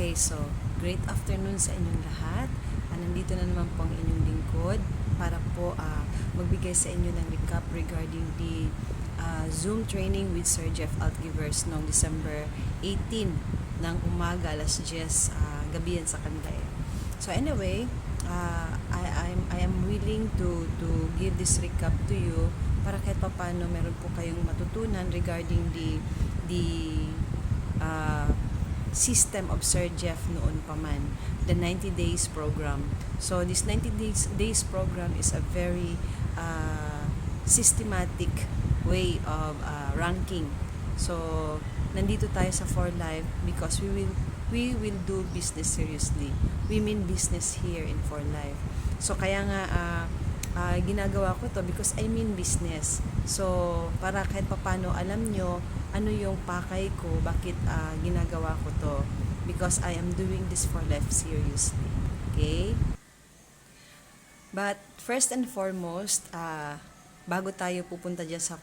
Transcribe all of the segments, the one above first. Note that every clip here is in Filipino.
Okay, so great afternoon sa inyong lahat. Nandito na naman po ang inyong lingkod para po magbigay sa inyo ng recap regarding the Zoom training with Sir Jeff Altgivers noong December 18 ng umaga, alas 10 gabi yan sa kanila. So anyway, I am willing to give this recap to you para kahit paano meron po kayong matutunan regarding the system of Sir Jeff noon pa man, the 90 days program. So this 90 days program is a very systematic way of ranking. So nandito tayo sa For Life because we will do business seriously. We mean business here in For Life. So kaya nga ginagawa ko to because I mean business. So para kahit papano alam nyo ano yung pakay ko, bakit ginagawa ko to, because I am doing this for life seriously. Okay? But first and foremost, bago tayo pupunta dyan sa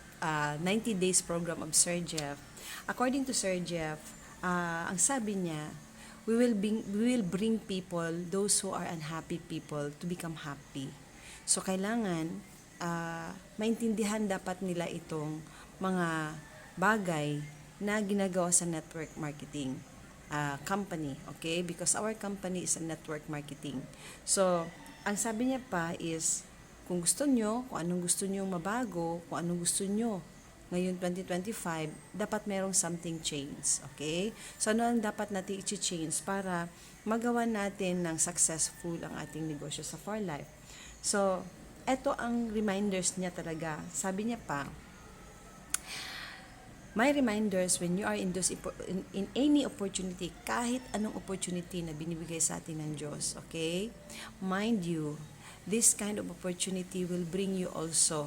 90 days program of Sir Jeff, according to Sir Jeff, ang sabi niya, we will bring people, those who are unhappy people, to become happy. So kailangan maintindihan dapat nila itong mga bagay na ginagawa sa network marketing company, okay? Because our company is a network marketing. So, ang sabi niya pa is, kung gusto nyo, kung anong gusto nyo mabago, kung anong gusto nyo ngayon 2025, dapat merong something change, okay? So, ano ang dapat natin i-change para magawa natin ng successful ang ating negosyo sa For Life? So, eto ang reminders niya talaga. Sabi niya pa, my reminders when you are in any opportunity, kahit anong opportunity na binibigay sa atin ng Diyos, okay? Mind you, this kind of opportunity will bring you also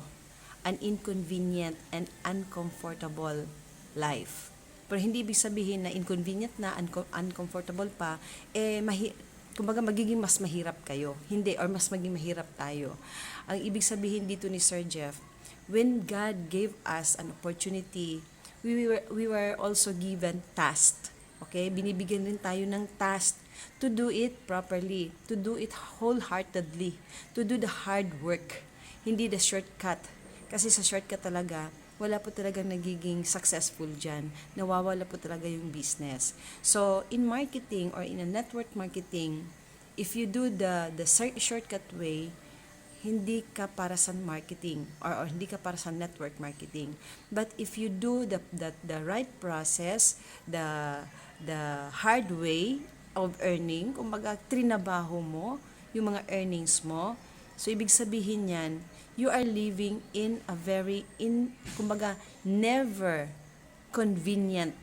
an inconvenient and uncomfortable life. Pero hindi ibig sabihin na inconvenient na, uncomfortable pa, kumbaga magiging mas mahirap kayo. Hindi, or mas maging mahirap tayo. Ang ibig sabihin dito ni Sir Jeff, when God gave us an opportunity, we were also given task. Okay? Binibigyan rin tayo ng task to do it properly, to do it wholeheartedly, to do the hard work, hindi the shortcut. Kasi sa shortcut talaga, wala po talagang nagiging successful dyan. Nawawala po talaga yung business. So, in marketing or in a network marketing, if you do the shortcut way, hindi ka para sa marketing or hindi ka para sa network marketing. But if you do the right process, the hard way of earning, kumbaga trinabaho mo yung mga earnings mo, so ibig sabihin yan, you are living in a very kumbaga never convenient.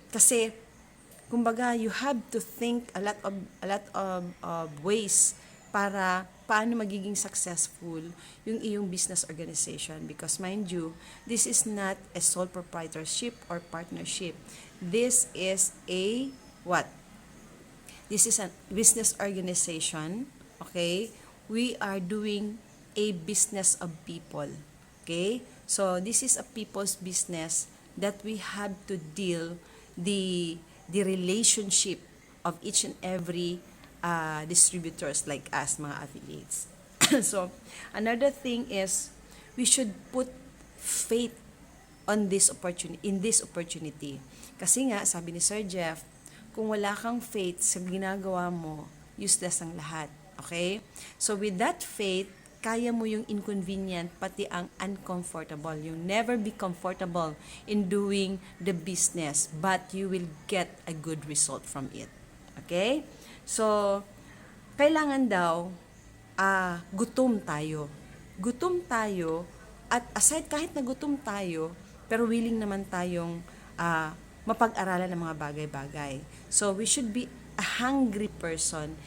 Kasi kumbaga you have to think a lot of ways para paano magiging successful yung iyong business organization. Because mind you, this is not a sole proprietorship or partnership. This is a what? This is a business organization, okay? We are doing a business of people, okay? So this is a people's business that we have to deal the relationship of each and every distributors like us, mga affiliates. So, another thing is, we should put faith on this opportunity. Kasi nga, sabi ni Sir Jeff, kung wala kang faith sa ginagawa mo, useless ang lahat. Okay? So, with that faith, kaya mo yung inconvenient, pati ang uncomfortable. You'll never be comfortable in doing the business, but you will get a good result from it. Okay? So, kailangan daw, gutom tayo. Gutom tayo, at aside kahit na gutom tayo, pero willing naman tayong mapag-aralan ng mga bagay-bagay. So, we should be a hungry person.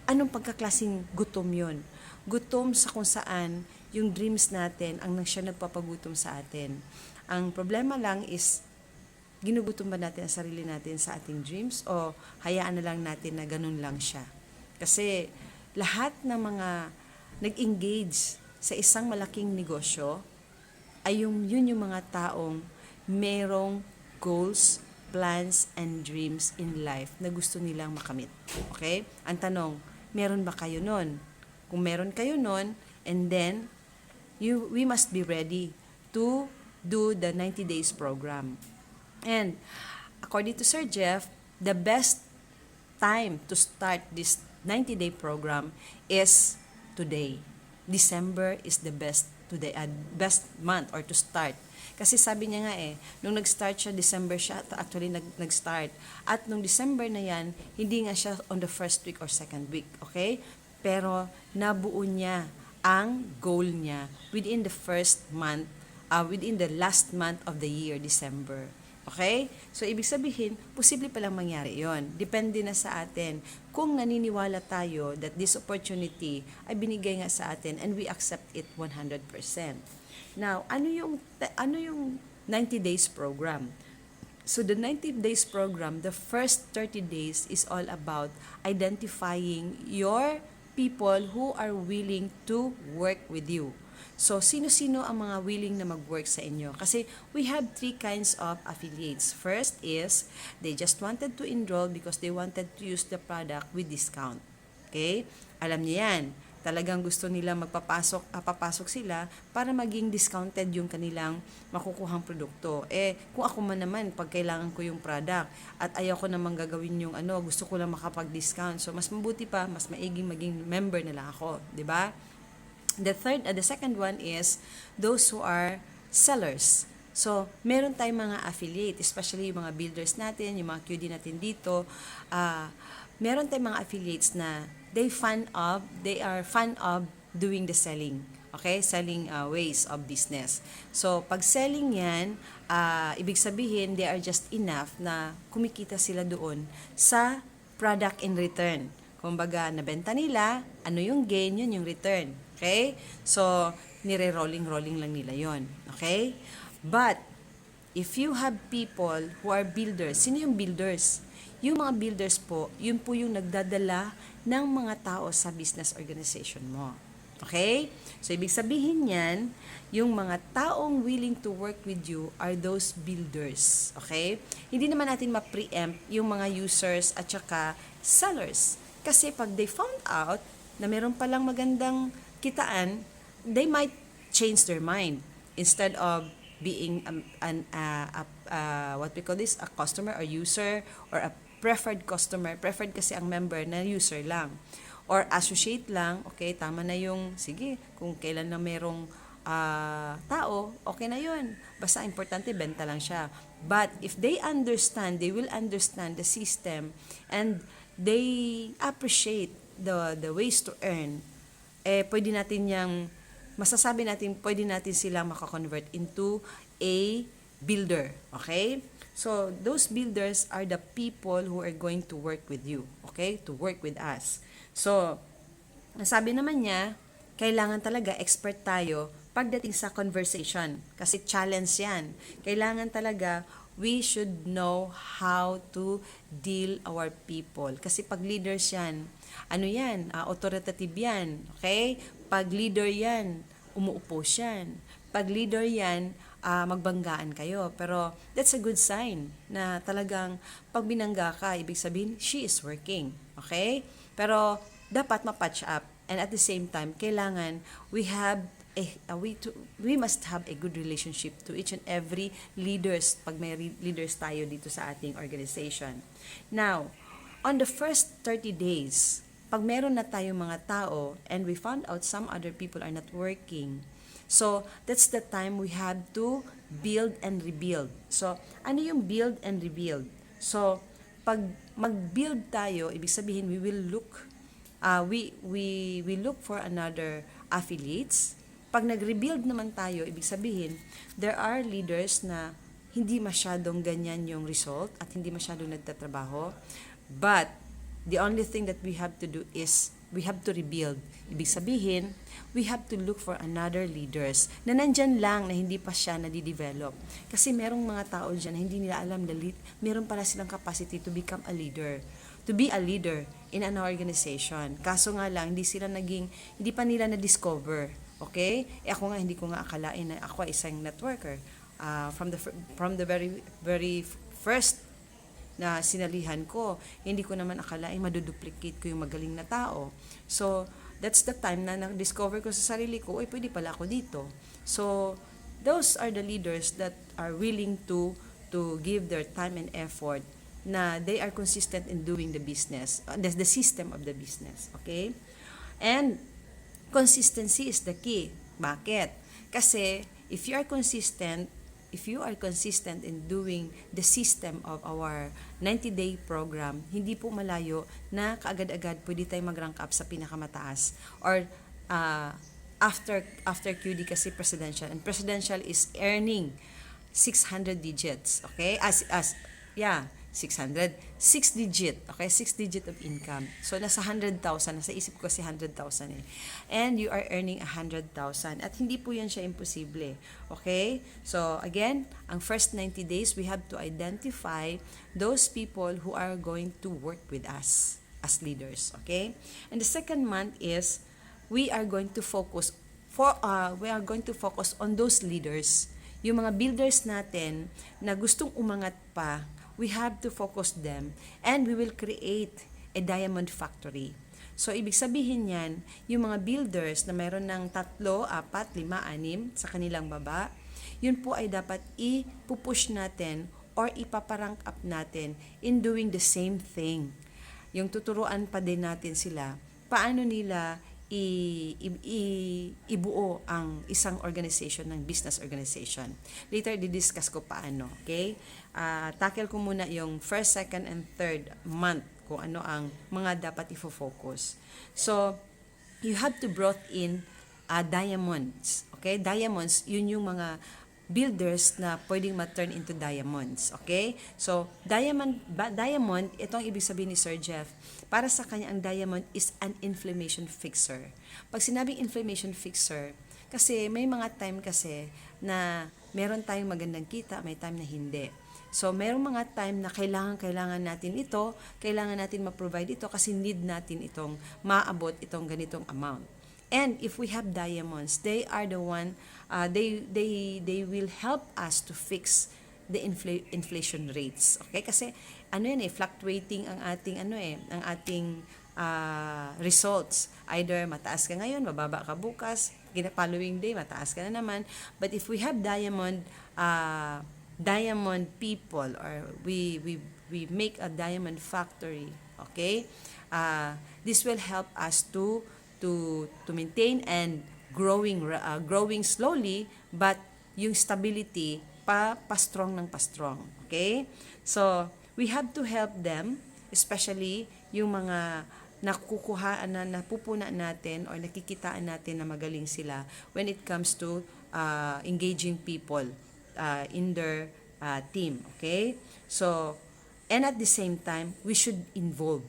Anong pagkaklaseng gutom yun? Gutom sa kung saan yung dreams natin ang siya nagpapagutom sa atin. Ang problema lang is, ginugutom ba natin ang sarili natin sa ating dreams o hayaan na lang natin na ganun lang siya? Kasi lahat ng mga nag-engage sa isang malaking negosyo ay yun yung mga taong merong goals, plans and dreams in life na gusto nilang makamit. Okay? Ang tanong, meron ba kayo nun? Kung meron kayo nun, and then, we must be ready to do the 90 days program. And according to Sir Jeff, the best time to start this 90-day program is today. December is the best today, best month or to start. Kasi sabi niya nga nung nag-start siya, December siya actually nag-start. At nung December na yan, hindi nga siya on the first week or second week, okay? Pero nabuo niya ang goal niya within the first month, within the last month of the year, December. Okay? So, ibig sabihin, posible palang mangyari yon. Depende na sa atin. Kung naniniwala tayo that this opportunity ay binigay nga sa atin and we accept it 100%. Now, ano yung 90 days program? So, the 90 days program, the first 30 days is all about identifying your people who are willing to work with you. So, sino-sino ang mga willing na mag-work sa inyo? Kasi we have 3 kinds of affiliates. First is, they just wanted to enroll because they wanted to use the product with discount. Okay? Alam niyo yan. Talagang gusto nila papasok sila para maging discounted yung kanilang makukuhang produkto. Kung ako man naman, pag kailangan ko yung product at ayaw ko namang gagawin yung gusto ko lang makapag-discount. So, mas mabuti pa, mas maiging maging member na lang ako. 'Di ba? The second one is those who are sellers. So, meron tayong mga affiliate, especially yung mga builders natin, yung mga QD natin dito. Meron tayong mga affiliates na they are fan of doing the selling. Okay? Selling ways of business. So, pag selling yan, ibig sabihin, they are just enough na kumikita sila doon sa product in return. Kumbaga, nabenta nila, ano yung gain, yun yung return. Okay? So, nire-rolling lang nila yon. Okay? But, if you have people who are builders, sino yung builders? Yung mga builders po, yun po yung nagdadala ng mga tao sa business organization mo. Okay? So, ibig sabihin yan, yung mga taong willing to work with you are those builders. Okay? Hindi naman natin ma-preempt yung mga users at saka sellers. Kasi pag they found out na meron palang magandang kitaan, they might change their mind. Instead of being what we call this, a customer or user or a preferred customer. Preferred kasi ang member na user lang. Or associate lang, okay, tama na yung, sige, kung kailan na merong tao, okay na yun. Basta importante, benta lang siya. But if they understand, they will understand the system and they appreciate the ways to earn, pwede natin masasabi natin, pwede natin sila makakonvert into a builder. Okay? So, those builders are the people who are going to work with you. Okay? To work with us. So, sabi naman niya, kailangan talaga expert tayo pagdating sa conversation. Kasi challenge yan. Kailangan talaga we should know how to deal our people. Kasi pag leaders yan, authoritative yan. Okay? Pag leader yan, umuupo yan. Pag leader yan, magbanggaan kayo. Pero that's a good sign na talagang pag binangga ka, ibig sabihin, she is working. Okay? Pero dapat ma-patch up. And at the same time, kailangan we must have a good relationship to each and every leaders pag may leaders tayo dito sa ating organization. Now, on the first 30 days, pag meron na tayong mga tao and we found out some other people are not working, so that's the time we have to build and rebuild. So, ano yung build and rebuild? So, pag mag-build tayo, ibig sabihin we will look we look for another affiliates. Pag nag-rebuild naman tayo, ibig sabihin, there are leaders na hindi masyadong ganyan yung result at hindi masyadong nagtatrabaho. But, the only thing that we have to do is, we have to rebuild. Ibig sabihin, we have to look for another leaders na nandyan lang na hindi pa siya nadidevelop. Kasi merong mga tao dyan na hindi nila alam na meron pala silang capacity to become a leader. To be a leader in an organization. Kaso nga lang, hindi pa nila na-discover. Okay? Ako nga, hindi ko nga akalain na ako ay isang networker. From the very, very first na sinalihan ko. Hindi ko naman akalaing maduduplicate ko yung magaling na tao. So, that's the time na na-discover ko sa sarili ko, pwede pala ako dito. So, those are the leaders that are willing to give their time and effort na they are consistent in doing the business, the system of the business. Okay? And consistency is the key. Bakit? Kasi if you are consistent in doing the system of our 90-day program, hindi po malayo na kaagad-agad pwede tayo mag-rank up sa pinakamataas. Or after QD kasi presidential. And presidential is earning 600 digits. Okay? 600. 6 digit. Okay? 6 digit of income. So, nasa 100,000. Nasa isip ko si 100,000 eh. And you are earning 100,000. At hindi po yan siya imposible. Okay? So, again, ang first 90 days, we have to identify those people who are going to work with us as leaders. Okay? And the second month is, we are going to focus on those leaders. Yung mga builders natin na gustong umangat pa, we have to focus them and we will create a diamond factory. So, ibig sabihin yan, yung mga builders na mayroon ng 3, 4, 5, 6 sa kanilang baba, yun po ay dapat ipupush natin or ipaparank up natin in doing the same thing. Yung tuturuan pa din natin sila, paano nila ibuo ang isang organization ng business organization. Later, didiscuss ko paano. Okay? Tackle ko muna yung first, second, and third month kung ano ang mga dapat ifo-focus. So, you have to brought in diamonds. Okay? Diamonds, yun yung mga builders na pwedeng ma-turn into diamonds. Okay? So, diamond, ito ang ibig sabihin ni Sir Jeff. Para sa kanya, ang diamond is an inflammation fixer. Pag sinabing inflammation fixer, kasi may mga time kasi na meron tayong magandang kita, may time na hindi. So, merong mga time na kailangan natin ito, kailangan natin ma-provide ito kasi need natin itong maabot itong ganitong amount. And if we have diamonds, they are the one, they will help us to fix the inflation rates. Okay? Kasi fluctuating ang ating results. Either mataas ka ngayon, mababa ka bukas, following day mataas ka na naman. But if we have diamond people, or we make a diamond factory, okay? This will help us to maintain and growing slowly, but yung stability pa-strong ng pa-strong. Okay? So, we have to help them, especially yung mga napupuna natin or nakikitaan natin na magaling sila when it comes to engaging people in their team. Okay? So, and at the same time, we should involve.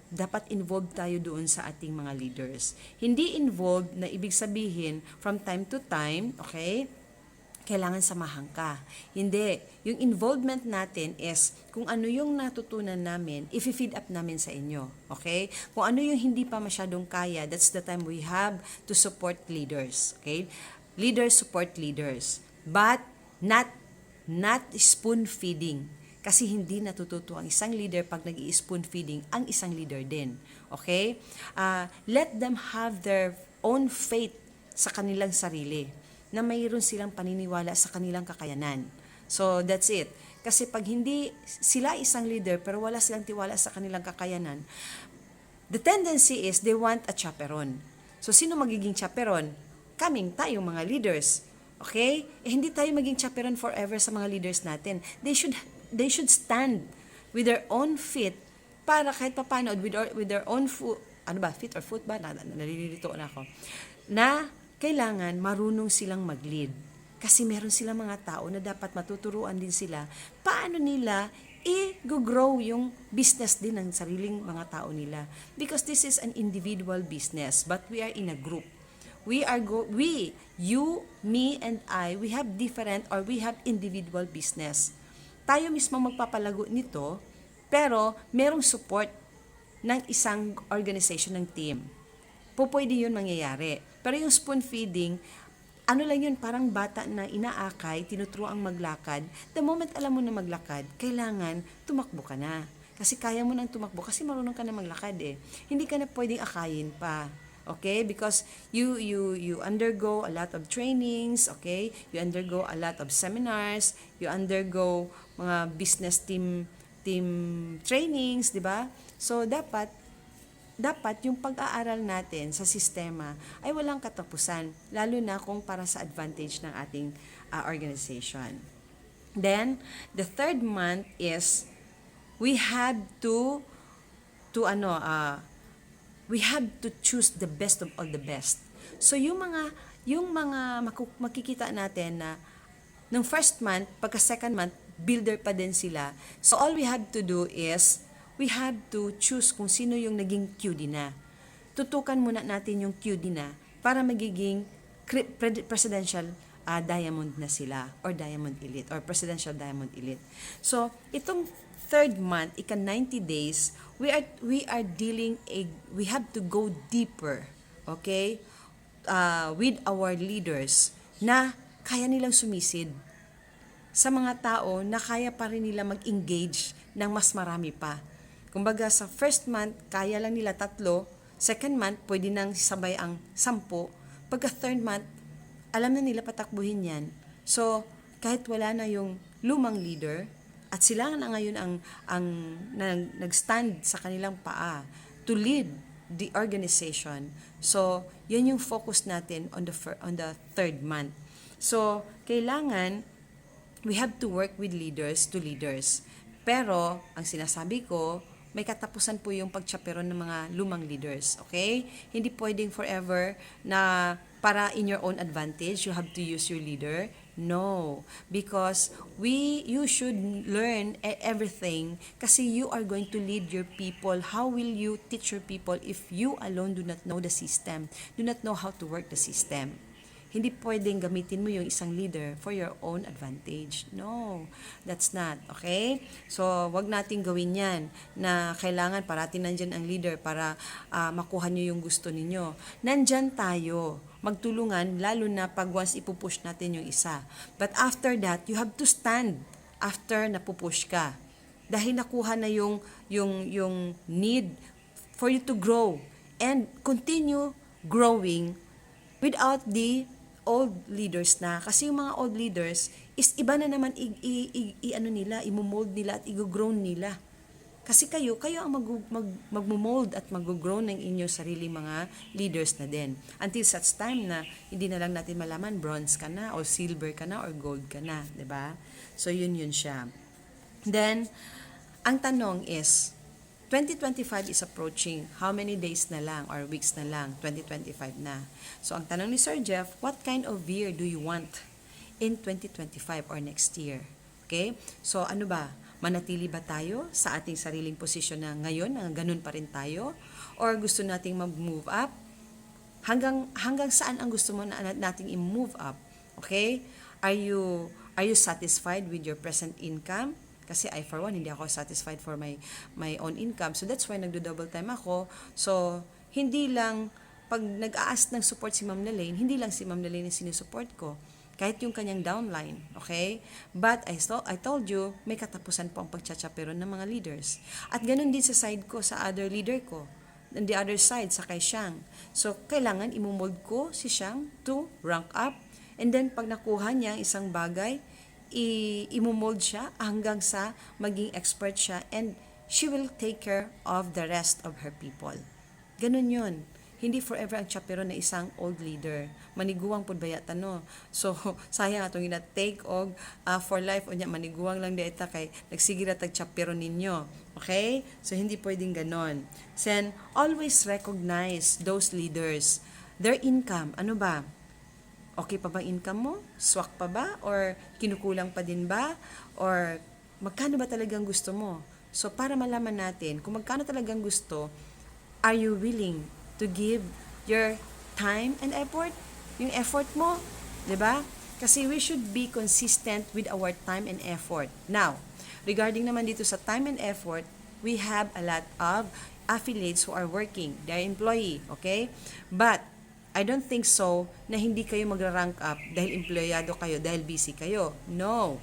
Dapat involved tayo doon sa ating mga leaders. Hindi involved na ibig sabihin from time to time, okay, kailangan samahan ka. Hindi. Yung involvement natin is kung ano yung natutunan namin, i-feed up namin sa inyo. Okay? Kung ano yung hindi pa masyadong kaya, that's the time we have to support leaders. Okay? Leaders support leaders. But not spoon feeding. Kasi hindi natututo ang isang leader pag nag-i-spoon feeding ang isang leader din. Okay? Let them have their own faith sa kanilang sarili, na mayroon silang paniniwala sa kanilang kakayanan. So, that's it. Kasi pag hindi sila isang leader pero wala silang tiwala sa kanilang kakayanan, the tendency is they want a chaperon. So, sino magiging chaperon? Tayong mga leaders. Okay? Hindi tayo maging chaperon forever sa mga leaders natin. They should stand with their own feet para kahit papaano with their own feet or foot ba? Nalilito na ako. Na kailangan marunong silang mag-lead. Kasi meron silang mga tao na dapat matuturuan din sila paano nila i-grow yung business din ng sariling mga tao nila. Because this is an individual business, but we are in a group. You, me, and I, we have individual business. Tayo mismo magpapalago nito, pero merong support ng isang organization, ng team. Pwede yun mangyayari. Pero yung spoon feeding, ano lang yun, parang bata na inaakay, tinuturuan maglakad. The moment alam mo na maglakad, kailangan tumakbo ka na. Kasi kaya mo nang tumakbo, kasi marunong ka na maglakad eh. Hindi ka na pwedeng akayin pa. Okay? Because you undergo a lot of trainings, okay? You undergo a lot of seminars, you undergo mga business team trainings, di ba? So, dapat yung pag-aaral natin sa sistema ay walang katapusan, lalo na kung para sa advantage ng ating organization. Then, the third month is we have to we have to choose the best of all the best. So yung mga makikita natin na nung first month, pagka second month, builder pa din sila. So all we have to do is we have to choose kung sino yung naging QD na. Tutukan muna natin yung QD na para magiging presidential diamond na sila, or diamond elite, or presidential diamond elite. So itong third month, 90 days, we are we have to go deeper, okay, with our leaders na kaya nilang sumisid sa mga tao na kaya pa rin nila mag-engage ng mas marami pa. Kumbaga sa first month, kaya lang nila 3, second month, pwede nang sabay ang 10, pagka third month, alam na nila patakbuhin yan. So, kahit wala na yung lumang leader, at sila na ngayon ang nag-stand sa kanilang paa to lead the organization. So, yun yung focus natin on the third month. So, kailangan we have to work with leaders to leaders. Pero, ang sinasabi ko, may katapusan po yung pagtsaperon ng mga lumang leaders. Okay? Hindi pwedeng forever na para in your own advantage, you have to use your leader. No, because you should learn everything kasi you are going to lead your people. How will you teach your people if you alone do not know the system, do not know how to work the system? Hindi pwedeng gamitin mo yung isang leader for your own advantage. No, that's not. Okay? So, wag nating gawin yan na kailangan parati nandyan ang leader para makuha nyo yung gusto ninyo. Nandyan tayo. Magtulungan, lalo na pag once ipupush natin yung isa. But after that, you have to stand after napupush ka. Dahil nakuha na yung need for you to grow and continue growing without the old leaders na. Kasi yung mga old leaders is iba na naman i-mold nila at i-grow nila. Kasi kayo ang mag-mold at mag-grow ng inyong sarili mga leaders na din. Until such time na hindi na lang natin malaman bronze ka na or silver ka na or gold ka na, 'di ba? So yun siya. Then ang tanong is 2025 is approaching. How many days na lang or weeks na lang? 2025 na. So ang tanong ni Sir Jeff, what kind of year do you want in 2025 or next year? Okay? So ano ba? Manatili ba tayo sa ating sariling posisyon na ngayon, na ganun pa rin tayo? Or gusto nating mag-move up? Hanggang saan ang gusto mo nating i-move up? Okay? Are you satisfied with your present income? Kasi I for one, hindi ako satisfied for my own income. So that's why nagdo-double time ako. So, hindi lang, pag nag-aas ng support si Ma'am Lalaine, hindi lang si Ma'am Lalaine yung sinusupport ko. Kahit yung kanyang downline, okay? But I told you, may katapusan po ang pagtsatsaperon ng mga leaders. At ganun din sa side ko, sa other leader ko. On the other side, sa kay Xiang. So, kailangan imumold ko si Xiang to rank up. And then, pag nakuha niya isang bagay, imumold siya hanggang sa maging expert siya and she will take care of the rest of her people. Ganun yun. Hindi forever ang chaperon na isang old leader. Maniguang pud bayat no. So sayang atong gina-take og for life unya maniguang lang dita kay nagsigira tag chaperon ninyo. Okay? So hindi pwedeng ganon. Then always recognize those leaders. Their income, ano ba? Okay pa ba income mo? Swak pa ba? Or kinukulang pa din ba? Or magkano ba talagang gusto mo? So para malaman natin kung magkano talagang gusto, are you willing to give your time and effort? Yung effort mo, 'di ba? Kasi we should be consistent with our time and effort. Now, regarding naman dito sa time and effort, we have a lot of affiliates who are working, they're employee, okay? But I don't think so na hindi kayo magra-rank up dahil empleyado kayo, dahil busy kayo. No.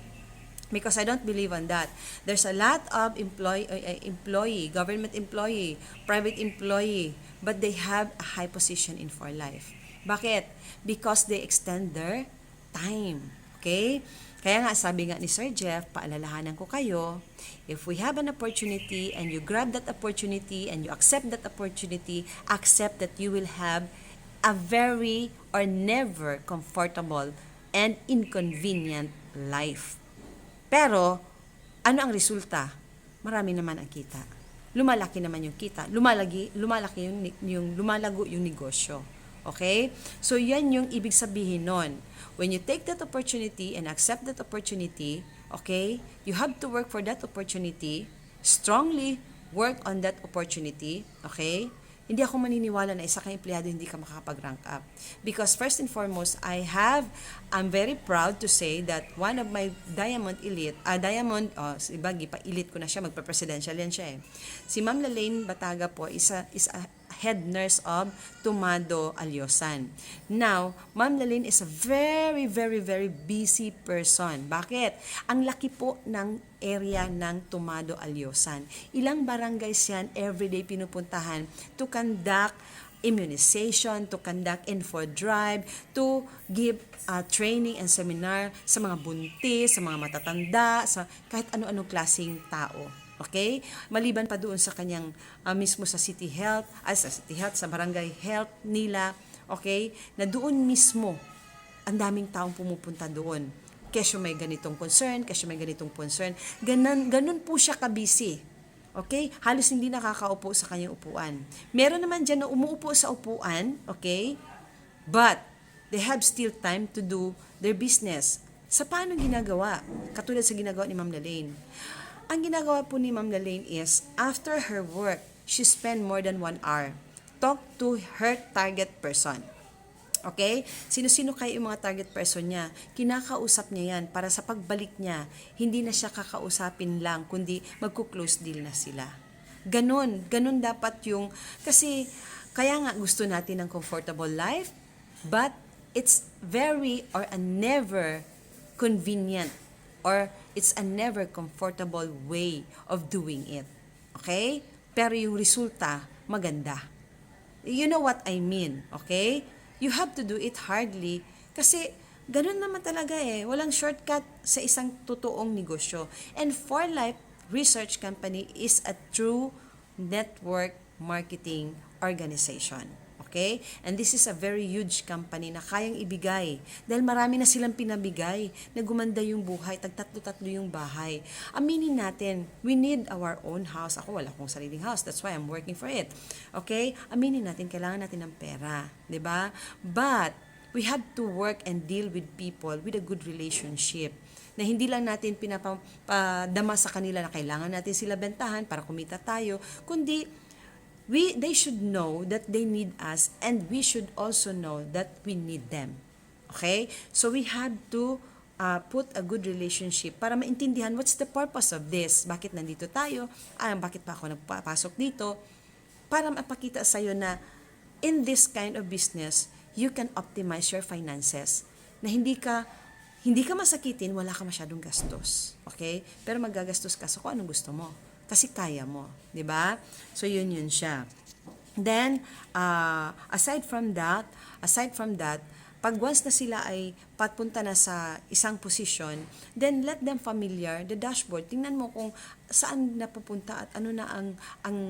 Because I don't believe on that. There's a lot of employee, government employee, private employee, but they have a high position in for life. Bakit? Because they extend their time. Okay? Kaya nga sabi nga ni Sir Jeff, paalalahanan ko kayo, if we have an opportunity and you grab that opportunity and you accept that opportunity, accept that you will have a very or never comfortable and inconvenient life. Pero, ano ang resulta? Marami naman ang kita. Lumalaki naman yung kita. Lumalago yung negosyo. Okay? So, yan yung ibig sabihin nun. When you take that opportunity and accept that opportunity, okay, you have to work for that opportunity, strongly work on that opportunity, okay? Hindi ako maniniwala na isa kang empleyado hindi ka makakapag-rank up. Because first and foremost, I'm very proud to say that one of my Diamond Elite, elite ko na siya, magpa-presidential yan siya eh. Si Ma'am Lalaine Bataga po is a head nurse of Tumado Alyosan. Now, Ma'am Lalaine is a very, very, very busy person. Bakit? Ang laki po ng area ng Tumado Alyosan. Ilang barangays yan everyday pinupuntahan to conduct immunization, to conduct info drive, to give training and seminar sa mga buntis, sa mga matatanda, sa kahit ano-anong klaseng tao. Okay? Maliban pa doon sa kanyang mismo sa City Health, sa Barangay Health nila, okay? Na doon mismo, ang daming taong pumupunta doon. Kesyo may ganitong concern, ganun po siya kabisi. Okay? Halos hindi nakakaupo sa kanyang upuan. Meron naman dyan na umuupo sa upuan, okay? But, they have still time to do their business. Sa paano ginagawa? Katulad sa ginagawa ni Ma'am Lalaine. Ang ginagawa po ni Ma'am Lalaine is, after her work, she spend more than 1 hour. Talk to her target person. Okay? Sino-sino kayo yung mga target person niya? Kinakausap niya yan para sa pagbalik niya, hindi na siya kakausapin lang, kundi magko-close deal na sila. Ganon dapat yung, kasi kaya nga gusto natin ng comfortable life, but it's very or a never convenient or it's a never comfortable way of doing it. Okay? Pero yung resulta, maganda. You know what I mean, okay? You have to do it hardly kasi ganun naman talaga eh. Walang shortcut sa isang totoong negosyo. And For Life Research Company is a true network marketing organization. Okay? And this is a very huge company na kayang ibigay. Dahil marami na silang pinabigay na gumanda yung buhay, tagtatlo-tatlo yung bahay. Aminin natin, we need our own house. Ako wala akong sariling house. That's why I'm working for it. Okay? Aminin natin, kailangan natin ng pera. 'Di ba? But, we have to work and deal with people with a good relationship. Na hindi lang natin pinapadama sa kanila na kailangan natin sila bentahan para kumita tayo, kundi they should know that they need us and we should also know that we need them. Okay? So we have to put a good relationship para maintindihan what's the purpose of this. Bakit nandito tayo? Bakit pa ako nagpapasok dito? Para mapakita sa'yo na in this kind of business, you can optimize your finances. Na hindi ka masakitin, wala ka masyadong gastos. Okay? Pero magagastos ka sa kung anong gusto mo. Kasi kaya mo, 'di ba? So yun siya. Then aside from that, pag once na sila ay papunta na sa isang position, then let them familiar the dashboard. Tingnan mo kung saan napupunta at ano na ang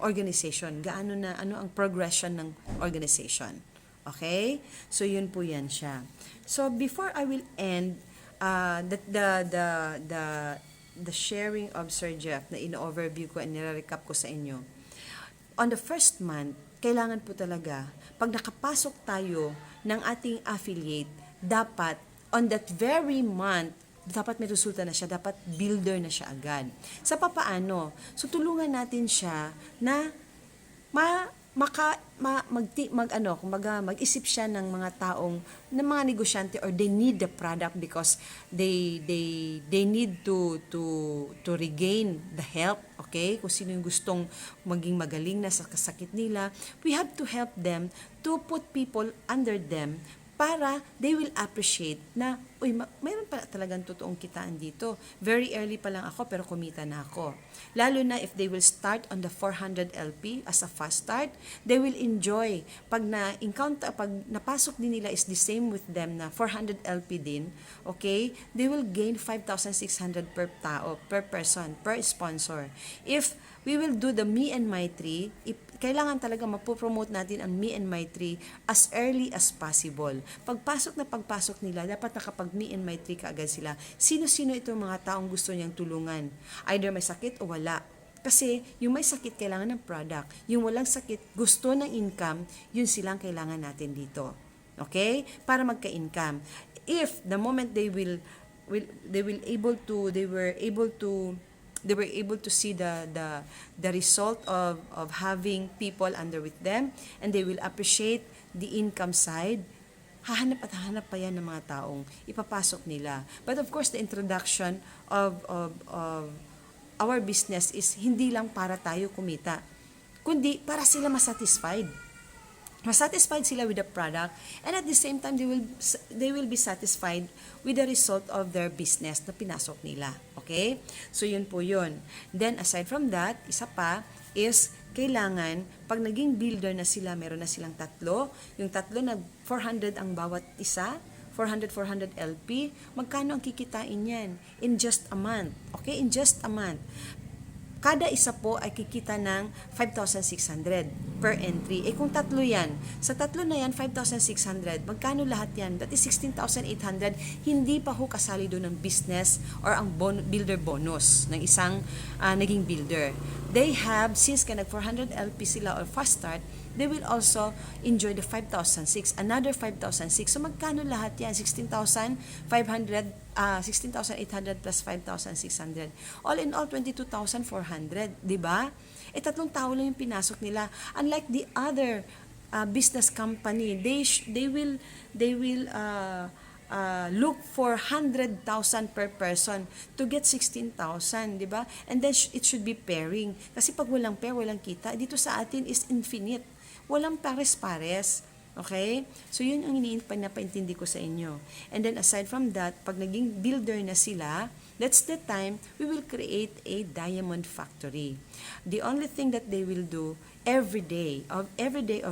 organization, ano ang progression ng organization. Okay? So yun po yan siya. So before I will end the sharing of Sir Jeff na in-overview ko and nire-recap ko sa inyo. On the first month, kailangan po talaga, pag nakapasok tayo ng ating affiliate, dapat on that very month, dapat may resulta na siya, dapat builder na siya agad. Sa papaano? So tulungan natin siya na mag-isip siya ng mga taong ng mga negosyante, or they need the product because they need to regain the help, okay? Kung sino yung gustong maging magaling na sa kasakit nila, we have to help them to put people under them para they will appreciate na, uy, mayroon pala talagang totoong kitaan dito. Very early pa lang ako pero kumita na ako. Lalo na if they will start on the 400 LP as a fast start, they will enjoy. Pag napasok din nila is the same with them na 400 LP din, okay? They will gain 5,600 per tao, per person, per sponsor. If we will do the Me and My Tree, kailangan talaga mapopromote natin ang Me and My Tree as early as possible. Pagpasok nila, dapat nakapag Me and My Tree kaagad sila. Sino-sino itong mga taong gusto niyang tulungan? Either may sakit o wala. Kasi yung may sakit kailangan ng product. Yung walang sakit, gusto ng income, yun silang kailangan natin dito. Okay? Para magka-income. If the moment they were able to see the result of having people under with them, and they will appreciate the income side, hahanap pa yan ng mga taong ipapasok nila. But of course, the introduction of our business is hindi lang para tayo kumita, kundi para sila masatisfied sila with the product, and at the same time they will be satisfied with the result of their business na pinasok nila. Okay? So yun po yun. Then aside from that, isa pa is kailangan pag naging builder na sila, meron na silang tatlo, yung tatlo na 400 ang bawat isa, 400 LP, magkano ang kikitain yan in just a month? Okay? In just a month. Kada isa po ay kikita ng 5,600 per entry. Kung tatlo yan, sa tatlo na yan, 5,600. Magkano lahat yan? That is 16,800. Hindi pa ho kasali doon ng business or ang builder bonus ng isang naging builder. They have, since nag 400 LP sila or fast start, they will also enjoy the 5,600, another 5,600. So magkano lahat yan? 16,800 plus 5,600. All in all, 22,400. Diba? Tatlong tao lang yung pinasok nila. Unlike the other business company, they will look for 100,000 per person to get 16,000, di ba? And then it should be pairing. Kasi pag walang pair, walang kita. Dito sa atin is infinite. Walang pares-pares. Okay? So, yun ang pinapaintindi ko sa inyo. And then, aside from that, pag naging builder na sila, that's the time we will create a diamond factory. The only thing that they will do every day of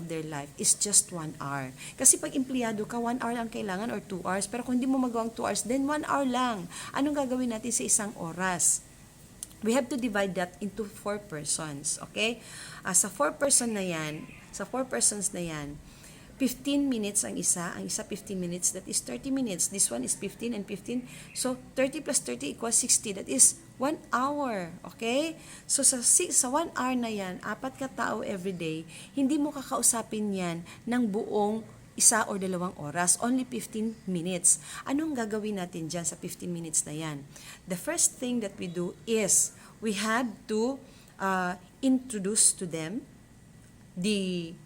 their life is just 1 hour. Kasi pag empleyado ka, 1 hour lang kailangan or 2 hours. Pero kung hindi mo magawang 2 hours, then 1 hour lang. Anong gagawin natin sa isang oras? We have to divide that into 4 persons. Okay? Sa 4 persons na yan, 15 minutes ang isa 15 minutes, that is 30 minutes. This one is 15 and 15. So, 30 plus 30 equals 60. That is 1 hour. Okay? So, sa 1 hour na yan, 4 katao every day, hindi mo kakausapin yan ng buong 1 or 2 oras. Only 15 minutes. Anong gagawin natin dyan sa 15 minutes na yan? The first thing that we do is, we had to introduce to them the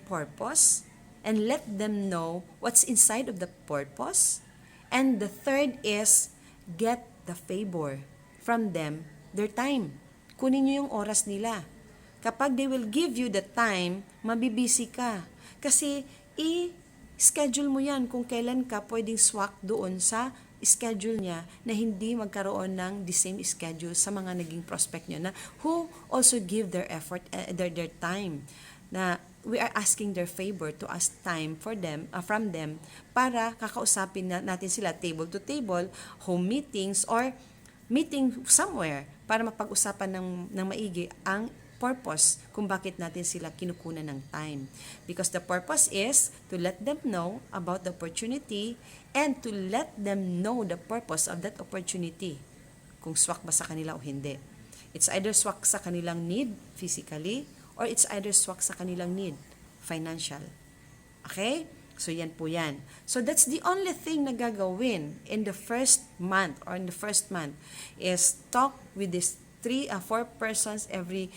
purpose and let them know what's inside of the purpose. And the third is get the favor from them, their time. Kunin nyo yung oras nila. Kapag they will give you the time, mabibisi ka. Kasi i-schedule mo yan kung kailan ka pwedeng swak doon sa schedule niya na hindi magkaroon ng the same schedule sa mga naging prospect nyo na who also give their effort, their time, na we are asking their favor to ask time for them, from them, para kakausapin natin sila table to table, home meetings, or meeting somewhere para mapag-usapan ng maigi ang purpose kung bakit natin sila kinukunan ng time. Because the purpose is to let them know about the opportunity and to let them know the purpose of that opportunity. Kung swak ba sa kanila o hindi. It's either swak sa kanilang need physically, or it's either swak sa kanilang need, financial. Okay? So, yan po yan. So, that's the only thing na gagawin in the first month is talk with these 4 persons every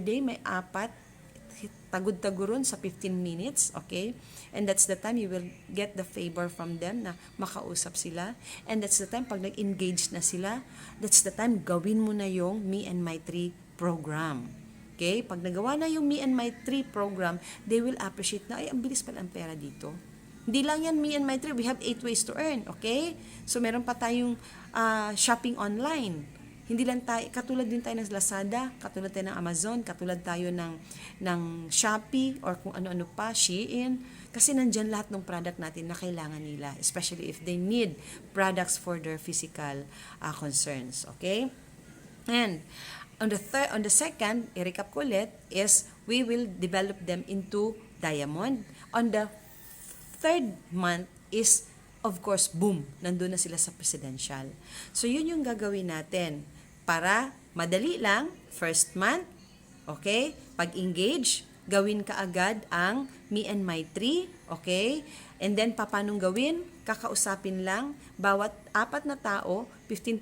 day. May 4. tagod-taguron sa 15 minutes, okay? And that's the time you will get the favor from them na makausap sila. And that's the time pag nag-engage na sila, that's the time gawin mo na yung Me and My Tree program. Okay? Pag nagawa na yung Me and My Tree program, they will appreciate na, ay, ang bilis pala ang pera dito. Hindi lang yan Me and My Tree, we have 8 ways to earn, okay? So meron pa tayong shopping online. Hindi lang tayo, katulad din tayo ng Lazada, katulad tayo ng Amazon, katulad tayo ng Shopee, or kung ano-ano pa, Shein. Kasi nandyan lahat ng product natin na kailangan nila, especially if they need products for their physical concerns. Okay? And on the second, i-recap ko ulit, is we will develop them into diamond. On the third month is, of course, boom, nandun na sila sa presidential. So, yun yung gagawin natin. Para madali lang, first month, okay? Pag-engage, gawin ka agad ang Me and My Tree, okay? And then, papanong gawin? Kakausapin lang, bawat 4 na tao, 15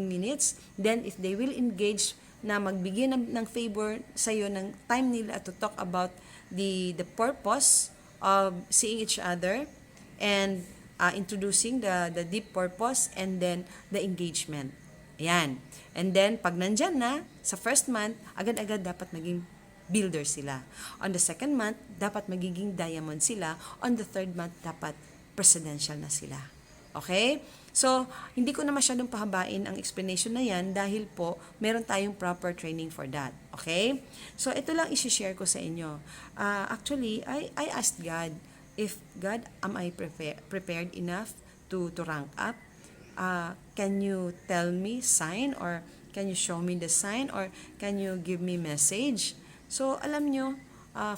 minutes. Then, if they will engage na magbigay ng favor sa'yo ng time nila to talk about the purpose of seeing each other and introducing the deep purpose and then the engagement. Ayan. And then, pag nandyan na, sa first month, agad-agad dapat maging builder sila. On the second month, dapat magiging diamond sila. On the third month, dapat presidential na sila. Okay? So, hindi ko na masyadong pahabain ang explanation na yan dahil po, meron tayong proper training for that. Okay? So, ito lang isi-share ko sa inyo. Actually, I asked God, if God, am I prepared enough to rank up? Can you tell me sign, or can you show me the sign, or can you give me message? So, alam nyo,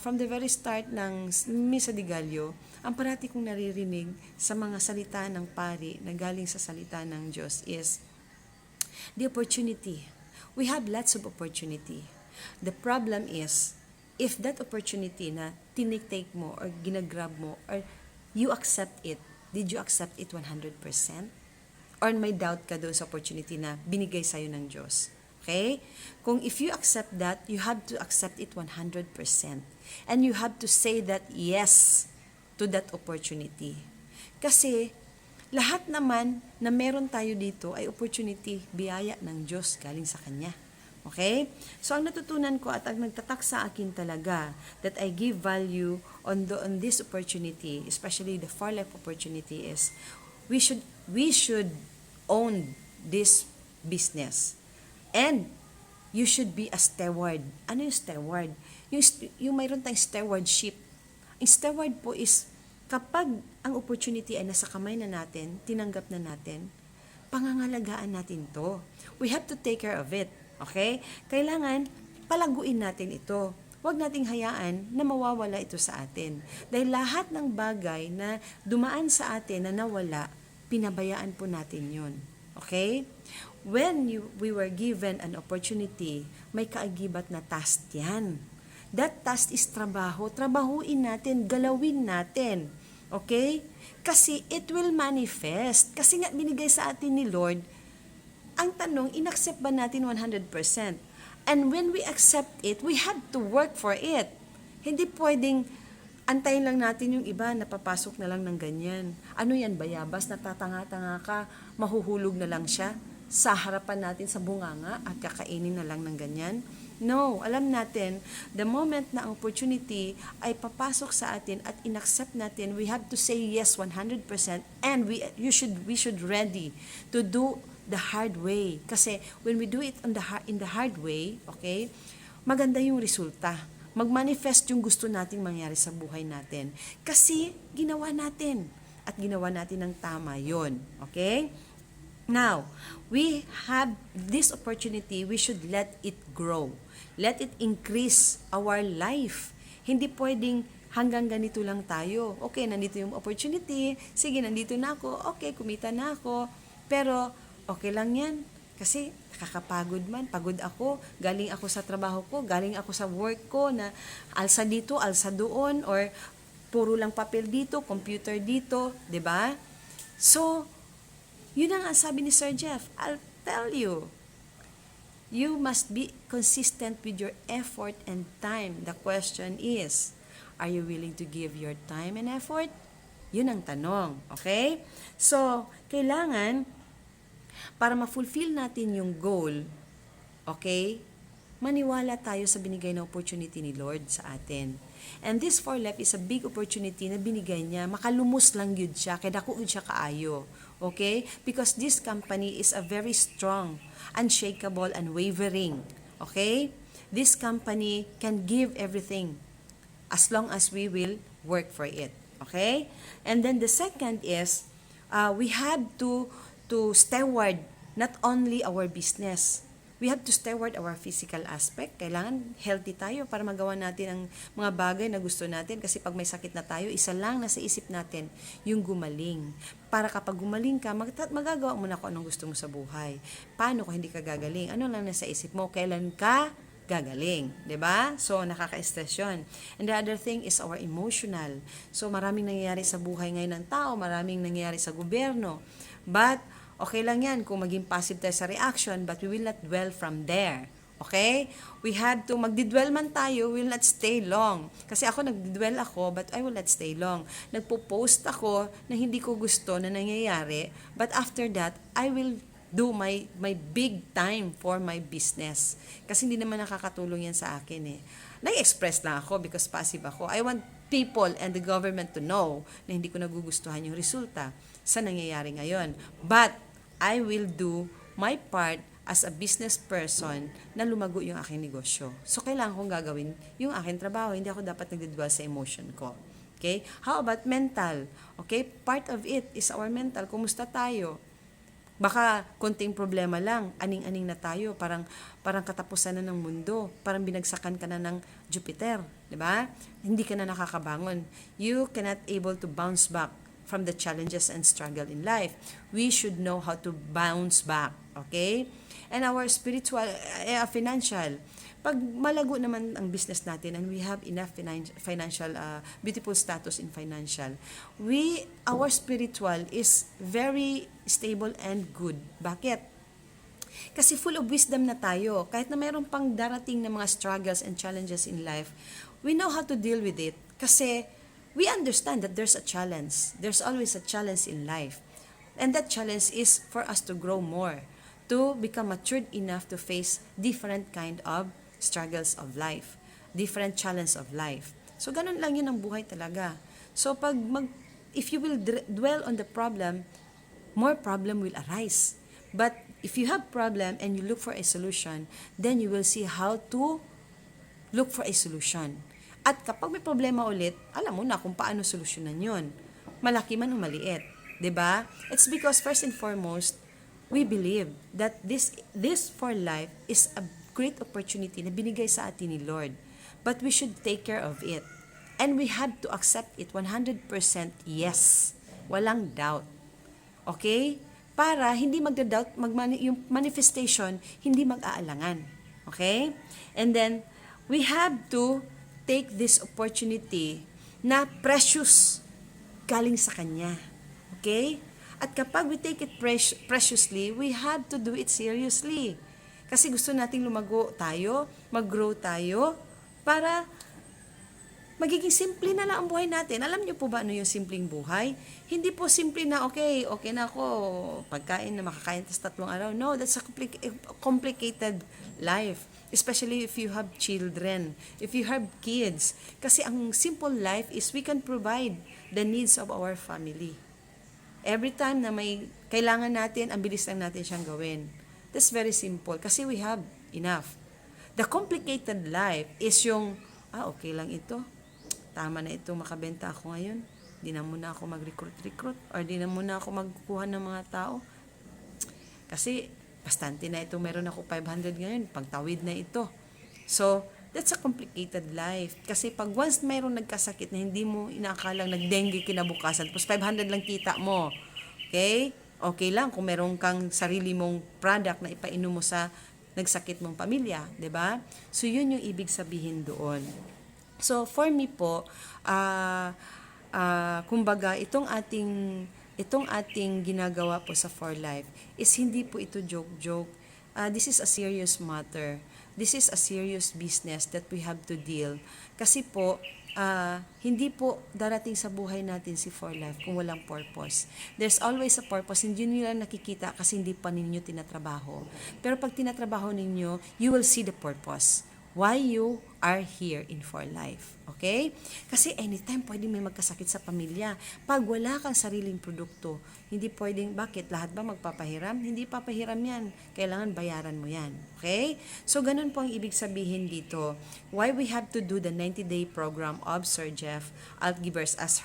from the very start ng Misa de Gallo, ang parati kong naririnig sa mga salita ng pari na galing sa salita ng Diyos is the opportunity. We have lots of opportunity. The problem is, if that opportunity na tinitake mo or ginagrab mo or you accept it, did you accept it 100%? Or may doubt ka doon sa opportunity na binigay sa'yo ng Diyos. Okay? Kung if you accept that, you have to accept it 100%. And you have to say that yes to that opportunity. Kasi lahat naman na meron tayo dito ay opportunity, biyaya ng Diyos galing sa Kanya. Okay? So, ang natutunan ko at ang nagtatak sa akin talaga that I give value on this opportunity, especially the far life opportunity, is we should own this business. And you should be a steward. Ano yung steward? Yung mayroon tayong stewardship. Ang steward po is kapag ang opportunity ay nasa kamay na natin, tinanggap na natin, pangangalagaan natin to. We have to take care of it. Okay? Kailangan palaguin natin ito. Huwag nating hayaan na mawawala ito sa atin. Dahil lahat ng bagay na dumaan sa atin na nawala, pinabayaan po natin yun. Okay? When we were given an opportunity, may kaagibat na task yan. That task is trabaho. Trabahuin natin, galawin natin. Okay? Kasi it will manifest. Kasi nga binigay sa atin ni Lord, ang tanong, inaccept ba natin 100%? And when we accept it, we have to work for it. Hindi pwedeng antayin lang natin yung iba, napapasok na lang ng ganyan. Ano yan, bayabas, natatanga-tanga ka, mahuhulog na lang siya sa harapan natin sa bunganga at kakainin na lang ng ganyan. No, alam natin, the moment na ang opportunity ay papasok sa atin at inaccept natin, we have to say yes 100% and we should ready to do the hard way. Kasi when we do it in the hard way, okay, maganda yung resulta. Mag-manifest yung gusto nating mangyari sa buhay natin. Kasi ginawa natin. At ginawa natin ng tama yon. Okay? Now, we have this opportunity, we should let it grow. Let it increase our life. Hindi pwedeng hanggang ganito lang tayo. Okay, nandito yung opportunity. Sige, nandito na ako. Okay, kumita na ako. Pero, okay lang yan. Kasi nakakapagod man, pagod ako, galing ako sa trabaho ko, galing ako sa work ko na alsa dito, alsa doon, or puro lang papel dito, computer dito, 'di ba? So, yun ang sabi ni Sir Jeff, I'll tell you, You must be consistent with your effort and time. The question is, are you willing to give your time and effort? Yun ang tanong. Okay? So, kailangan, para ma-fulfill natin yung goal, okay, maniwala tayo sa binigay na opportunity ni Lord sa atin. And this for life is a big opportunity na binigay niya. Makalumos lang yun siya, kaya dako yun siya kaayo. Okay? Because this company is a very strong, unshakable, unwavering. Okay? This company can give everything as long as we will work for it. Okay? And then the second is, we have to steward not only our business, we have to steward our physical aspect. Kailangan healthy tayo para magawa natin ang mga bagay na gusto natin. Kasi pag may sakit na tayo, isa lang nasa isip natin, yung gumaling. Para kapag gumaling ka, magagawa mo na kung anong gusto mo sa buhay. Paano kung hindi ka gagaling? Ano lang nasa isip mo? Kailan ka gagaling, 'di ba? So nakaka-stress 'yon. And the other thing is our emotional. So maraming nangyayari sa buhay ngayon ng tao, maraming nangyayari sa gobyerno. But okay lang 'yan kung maging positive tayo sa reaction, but we will not dwell from there. Okay? We have to, magdidwell man tayo, we will not stay long. Kasi ako, nagdidwell ako, but I will not stay long. Nagpo-post ako na hindi ko gusto na nangyayari, but after that, I will do my big time for my business. Kasi hindi naman nakakatulong yan sa akin eh. Nag-express lang ako because passive ako. I want people and the government to know na hindi ko nagugustuhan yung resulta sa nangyayari ngayon. But I will do my part as a business person na lumago yung aking negosyo. So, kailangan kong gagawin yung aking trabaho. Hindi ako dapat nagdidwell sa emotion ko. Okay? How about mental? Okay? Part of it is our mental. Kumusta tayo? Baka konting problema lang, aning-aning na tayo, parang katapusan na ng mundo, parang binagsakan ka na ng Jupiter, di ba? Hindi ka na nakakabangon. You cannot able to bounce back from the challenges and struggle in life. We should know how to bounce back, okay? And our spiritual, financial, pag malago naman ang business natin and we have enough financial, beautiful status in financial, our spiritual is very stable and good. Bakit? Kasi full of wisdom na tayo. Kahit na mayroon pang darating na mga struggles and challenges in life, we know how to deal with it. Kasi we understand that there's a challenge. There's always a challenge in life. And that challenge is for us to grow more, to become matured enough to face different kind of struggles of life, different challenge of life. So, ganun lang yun ang buhay talaga. So, if you will dwell on the problem, more problem will arise. But if you have problem and you look for a solution, then you will see how to look for a solution. At kapag may problema ulit, alam mo na kung paano solusyonan yun. Malaki man o maliit. 'Di ba? It's because first and foremost, we believe that this for life is a great opportunity na binigay sa atin ni Lord. But we should take care of it. And we have to accept it 100% yes. Walang doubt. Okay? Para hindi magda-doubt, yung manifestation, hindi mag-aalangan. Okay? And then, we have to take this opportunity na precious galing sa Kanya. Okay? At kapag we take it preciously, we have to do it seriously. Kasi gusto nating lumago tayo, mag-grow tayo, para magiging simple na lang ang buhay natin. Alam niyo po ba ano yung simpleng buhay? Hindi po simple na, okay na ako, pagkain na makakain tas 3 araw. No, that's a complicated life. Especially if you have children, if you have kids. Kasi ang simple life is we can provide the needs of our family. Every time na may kailangan natin, ang bilis lang natin siyang gawin. That's very simple kasi we have enough. The complicated life is yung, okay lang ito. Tama na ito, makabenta ako ngayon. Di na muna ako mag-recruit or di na muna ako magkukuha ng mga tao. Kasi, bastante na ito, meron ako 500 ngayon, pagtawid na ito. So, that's a complicated life. Kasi pag once mayroong nagkasakit na hindi mo inaakalang nag-dengue kinabukasan, tapos 500 lang kita mo, okay? Okay lang kung meron kang sarili mong product na ipainom mo sa nagsakit mong pamilya, 'di ba? So yun yung ibig sabihin doon. So for me po, kumbaga itong ating ginagawa po sa For Life is hindi po ito joke-joke. this is a serious matter. This is a serious business that we have to deal. Kasi po, hindi po darating sa buhay natin si For Life kung walang purpose. There's always a purpose. Hindi nyo lang nakikita kasi hindi pa ninyo tinatrabaho. Pero pag tinatrabaho ninyo, you will see the purpose. Why you are here in For Life. Okay? Kasi anytime pwedeng may magkasakit sa pamilya. Pag wala kang sariling produkto, hindi pwedeng, bakit? Lahat ba magpapahiram? Hindi papahiram yan. Kailangan bayaran mo yan. Okay? So, ganun po ang ibig sabihin dito. Why we have to do the 90-day program of Sir Jeff Altgivers as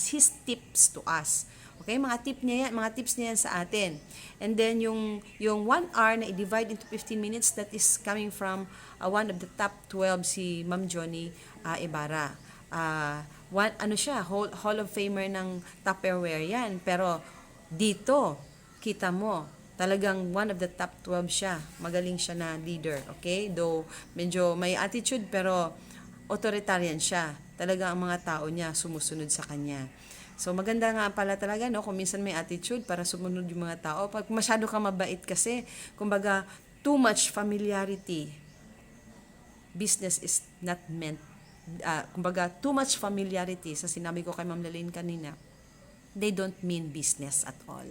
his tips to us. Okay, mga tips niya yan sa atin. And then yung 1 hour na i-divide into 15 minutes, that is coming from one of the top 12, si Ma'am Johnny Ibarra. Ano siya, Hall of Famer ng Tupperware yan. Pero dito, kita mo, talagang one of the top 12 siya. Magaling siya na leader, okay? Though medyo may attitude, pero authoritarian siya. Talaga ang mga tao niya sumusunod sa kanya. So, maganda nga pala talaga, no? Kung minsan may attitude para sumunod yung mga tao. Pag masyado ka mabait kasi, kumbaga, too much familiarity. Business is not meant, kumbaga, too much familiarity, sa sinabi ko kay Ma'am Lalaine kanina, they don't mean business at all.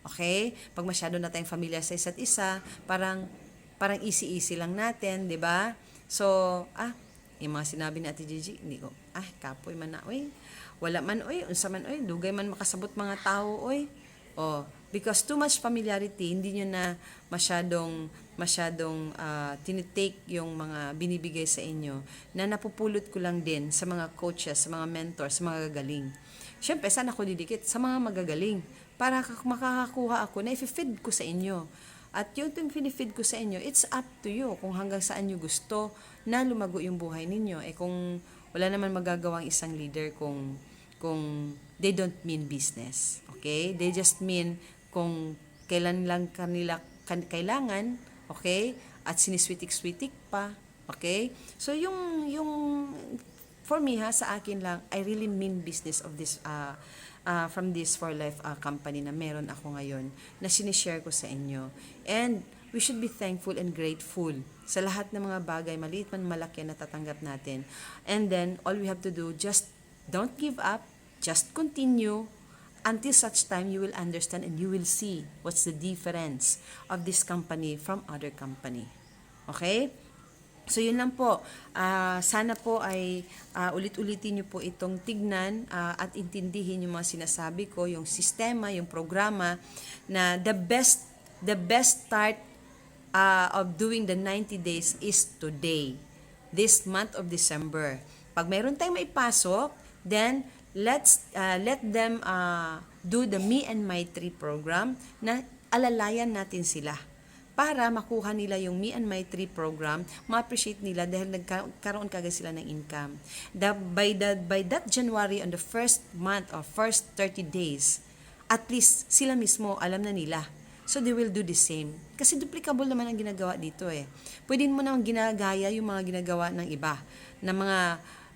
Okay? Pag masyado na tayong familiar sa isa't isa, parang easy-easy lang natin, di ba? So, yung mga sinabi ni Ate Gigi, hindi ko, kapoy man na, wala man, unsa man, dugay man makasabot mga tao, because too much familiarity, hindi nyo na masyadong tinitake yung mga binibigay sa inyo, na napupulot ko lang din sa mga coaches, sa mga mentors, sa mga gagaling. Siyempre, saan ako didikit? Sa mga magagaling. Para makakakuha ako na i-feed ko sa inyo. At yung pinifeed ko sa inyo, it's up to you kung hanggang saan nyo gusto na lumago yung buhay ninyo. Kung wala naman magagawa ang isang leader kung they don't mean business. Okay? They just mean kung kailan lang kanila kailangan, okay? At siniswitik-switik pa, okay? So yung for me sa akin lang, I really mean business of this from this For Life company na meron ako ngayon na sinishare ko sa inyo. And we should be thankful and grateful sa lahat ng mga bagay, maliit man malaki na tatanggap natin. And then, all we have to do, just don't give up, just continue until such time you will understand and you will see what's the difference of this company from other company. Okay? So, yun lang po. Sana po ay ulit-ulitin nyo po itong tignan at intindihin yung mga sinasabi ko, yung sistema, yung programa, na the best start of doing the 90 days is today, this month of December. Pag mayroon tayong maipasok, then let them do the Me and My Tree program na alalayan natin sila para makuha nila yung Me and My Tree program, ma-appreciate nila dahil nagkaroon kagad sila ng income. By that January, on the first month or first 30 days, at least sila mismo alam na nila. So, they will do the same. Kasi duplicable naman ang ginagawa dito Pwede mo naman ginagaya yung mga ginagawa ng iba, na mga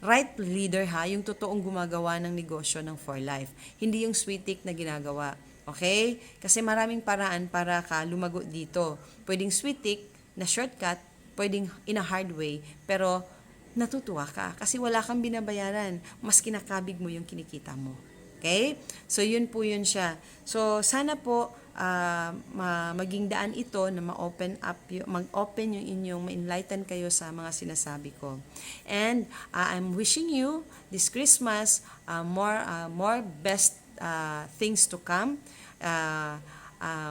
right leader yung totoong gumagawa ng negosyo ng For Life. Hindi yung sweetik na ginagawa. Okay? Kasi maraming paraan para ka lumago dito. Pwedeng sweetik na shortcut, pwedeng in a hard way, pero natutuwa ka kasi wala kang binabayaran. Mas kinakabig mo yung kinikita mo. Okay? So, yun po yun siya. So, sana po maging daan ito na mag-open yung inyong, ma-enlighten kayo sa mga sinasabi ko. And I'm wishing you this Christmas more best things to come.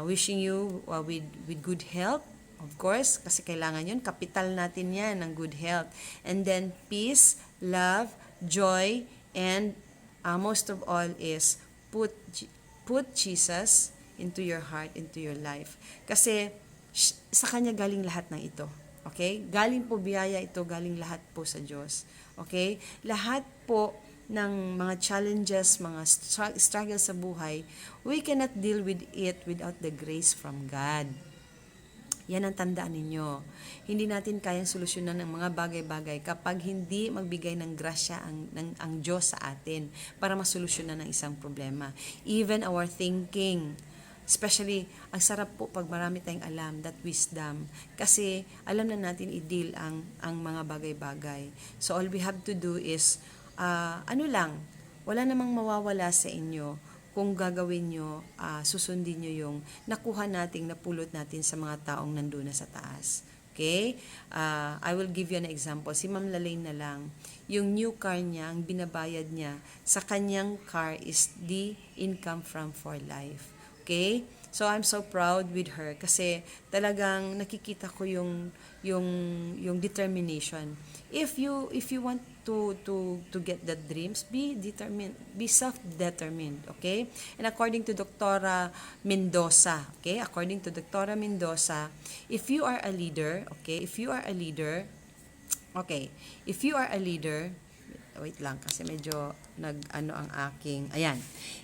Wishing you with good health, of course, kasi kailangan yun. Kapital natin yan, ng good health. And then peace, love, joy, and most of all is put Jesus into your heart, into your life. Kasi sa Kanya galing lahat ng ito. Okay? Galing po biyaya ito, galing lahat po sa Diyos. Okay? Lahat po ng mga challenges, mga struggles sa buhay, we cannot deal with it without the grace from God. Yan ang tandaan ninyo. Hindi natin kayang solusyonan ng mga bagay-bagay kapag hindi magbigay ng grasya ang Diyos sa atin para masolusyonan ng isang problema. Even our thinking. Especially, ang sarap po pag marami tayong alam, that wisdom. Kasi alam na natin i-deal ang mga bagay-bagay. So all we have to do is, wala namang mawawala sa inyo kung gagawin nyo, susundin nyo yung nakuha nating, napulot natin sa mga taong nandun na sa taas. Okay? I will give you an example. Si Ma'am Lalaine na lang, yung new car niya, ang binabayad niya sa kanyang car is the income from For Life. Okay? So I'm so proud with her kasi talagang nakikita ko yung determination. If you want to get the dreams, be determined, be self-determined, okay? And according to Dr. Mendoza, okay? According to Dr. Mendoza, if you are a leader, okay? If you are a leader, wait lang kasi medyo ang aking, ayan.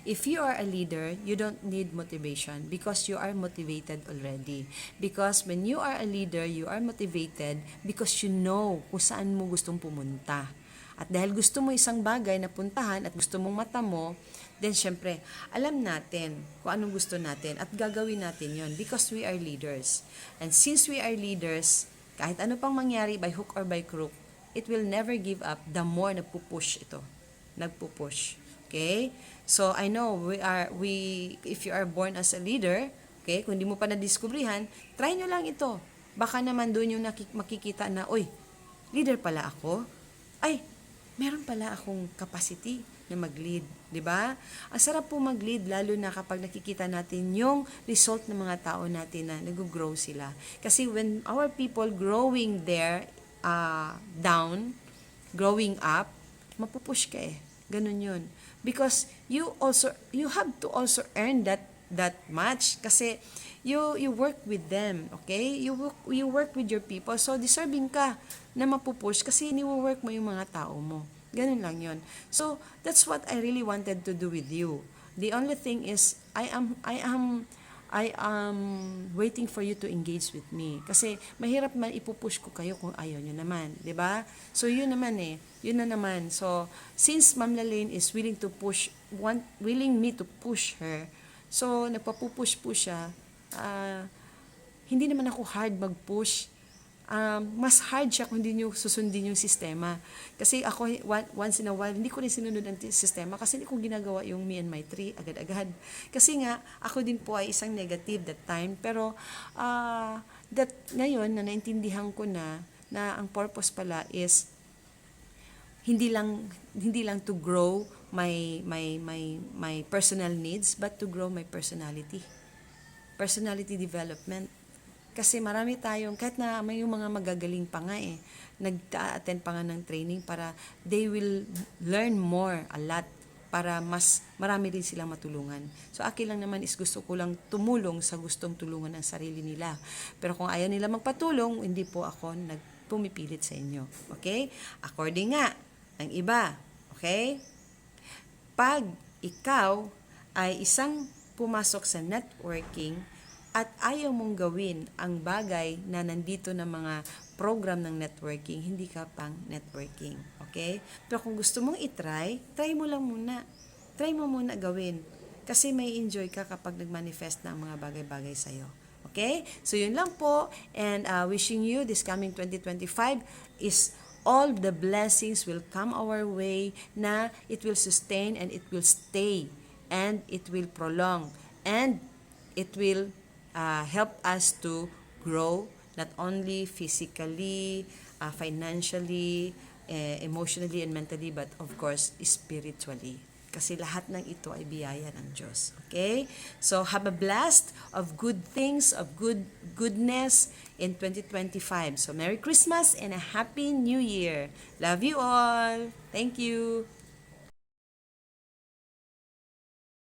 If you are a leader, you don't need motivation because you are motivated already. Because when you are a leader, you are motivated because you know kung saan mo gustong pumunta. At dahil gusto mo isang bagay na puntahan at gusto mong mata mo, then syempre, alam natin kung anong gusto natin at gagawin natin yon because we are leaders. And since we are leaders, kahit ano pang mangyari by hook or by crook, it will never give up the more nagpupush ito. Nagpupush. Okay? So, I know, if you are born as a leader, okay, kung hindi mo pa nadiskubrihan, try nyo lang ito. Baka naman doon yung makikita na, oy, leader pala ako. Ay, meron pala akong capacity na mag-lead. Diba? Ang sarap po mag-lead, lalo na kapag nakikita natin yung result ng mga tao natin na nag-grow sila. Kasi when our people growing there, growing up, mapupush ka eh. Ganun yun. Because you have to also earn that much kasi you work with them, okay? You work with your people. So deserving ka na mapupush kasi ni-work mo yung mga tao mo. Ganun lang yun. So that's what I really wanted to do with you. The only thing is I am waiting for you to engage with me. Kasi mahirap man ipupush ko kayo kung ayaw nyo naman. ba? Diba? So yun naman eh. Yun na naman. So since Ma'am Lalaine is willing me to push her, so nagpapupush po siya, hindi naman ako hard mag-push. Mas hard siya kung hindi nyo susundin yung sistema. Kasi ako, once in a while, hindi ko rin sinunod ang sistema kasi hindi ko ginagawa yung me and my tree agad-agad. Kasi nga, ako din po ay isang negative that time. Pero, ngayon, na naintindihan ko na ang purpose pala is hindi lang to grow my personal needs, but to grow my personality. Personality development. Kasi marami tayong, kahit na may yung mga magagaling pa nga eh, nag-attend pa nga ng training para they will learn more a lot para mas marami din silang matulungan. So akin lang naman is gusto ko lang tumulong sa gustong tulungan ng sarili nila. Pero kung ayaw nila magpatulong, hindi po ako pumipilit sa inyo. Okay? According nga, ang iba. Okay? Pag ikaw ay isang pumasok sa networking, at ayaw mong gawin ang bagay na nandito na mga program ng networking, hindi ka pang networking. Okay? Pero kung gusto mong try mo lang muna. Try mo muna gawin. Kasi may enjoy ka kapag nag-manifest na ang mga bagay-bagay sa'yo. Okay? So yun lang po. And wishing you this coming 2025 is all the blessings will come our way na it will sustain and it will stay and it will prolong and it will help us to grow not only physically, financially, emotionally, and mentally, but of course, spiritually. Kasi lahat ng ito ay biyaya ng Diyos. Okay? So, have a blast of good things, of goodness in 2025. So, Merry Christmas and a Happy New Year. Love you all. Thank you.